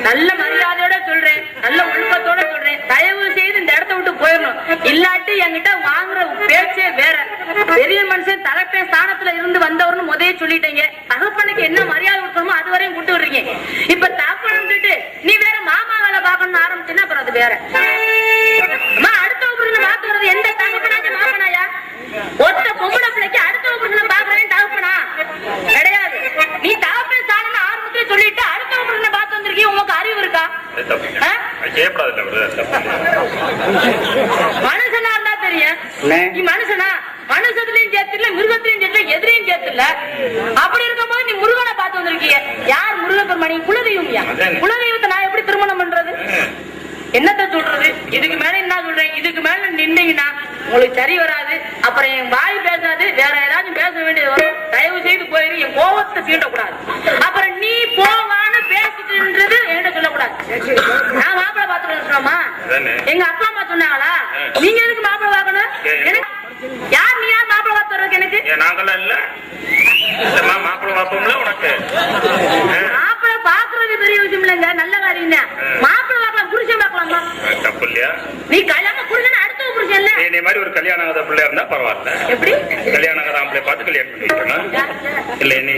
நல்ல மரியாதையோட சொல்றேன், நல்ல ஒழுக்கத்தோட சொல்றேன். தயவு செய்து இந்த இடத்த விட்டு போயிடணும். இல்லாட்டி என்கிட்ட வாங்குற பேச்சே வேற. பெரிய மனுஷன் தலைப்பே ஸ்தானத்துல இருந்து வந்தவர்னு முதலே சொல்லிட்டீங்க. தகப்பனுக்கு என்ன மரியாதை கொடுக்கணுமோ அது வரையும் கூட்டு விடுறீங்க. இப்ப தகப்பன் விட்டுட்டு நீ வேற மாமா வேலை பார்க்கணும்னு ஆரம்பிச்சுன்னா அப்புறம் அது வேற. அடுத்த புருஷனை பார்த்து வர்றது எந்த தகப்பனாச்சும் மாமனாயா? ஒத்த பொம்பளை பிள்ளைக்கு அடுத்த புருஷனை பாக்குறேன் தகப்பனா கிடையாது. நீ தகப்பன் ஸ்தானம் ஆரம்பத்துல சொல்லிட்டு அடுத்த புருஷனை பார்த்து வந்திருக்கீங்க. உங்களுக்கு அறிவு இருக்கா? மனுஷனா இருந்தா தெரியும். நீ மனுஷனா? மனுஷத்துலயும் சேர்த்துல, மிருகத்திலையும் சேர்த்துல, எதிரையும் சேர்த்துல. அப்படி இருக்கும் போது நீ முருகனை பார்த்து வந்திருக்கீங்க. யார் முருகப்பெருமானி? குலதெய்வம்யா. குலதெய்வத்தை நான் எப்படி திருமணம் பண்றது? என்னத்த சொல்றது? இதுக்கு மேல என்ன சொல்றேன்? இதுக்கு மேல நின்னீங்கன்னா உங்களுக்கு சரி வராது. அப்புறம் என் வாய் பேசாது, வேற ஏதாச்சும் பேச வேண்டியது வரும். தயவு செய்து போயிரு. என் கோபத்தை தீண்டக்கூடாது. அப்புறம் நீ போவான்னு பேசிட்டுன்றது என்கிட்ட சொல்லக்கூடாது. நான் மாப்பிள்ளை பாத்துக்கணுமா? எங்க அப்பா அம்மா சொன்னாங்களா? நீங்க எதுக்கு மாப்பிள்ளை பார்க்கணும்? எனக்கு யார்? நீ யார் மாப்பிள்ளை பார்த்து எனக்கு? நாங்களாம் இல்ல மாப்பிள்ளை பார்ப்போம்ல. உனக்கு மாப்பிள்ளை பாக்குறது பெரிய விஷயம் இல்லைங்க, நல்ல காரியம். மாப்பிள்ளை பார்க்கலாம், புருஷன் பார்க்கலாமா? தப்பு இல்லையா? நீ கல்யாணம் புருஷன் அடுத்த புருஷன் இல்ல. நீ மாதிரி ஒரு கல்யாணம் ஆகாத பிள்ளை இருந்தா பரவாயில்ல. எப்படி கல்யாணம் ஆகாத ஆம்பளை பார்த்து கல்யாணம் பண்ணிக்கணும் இல்ல? என்ன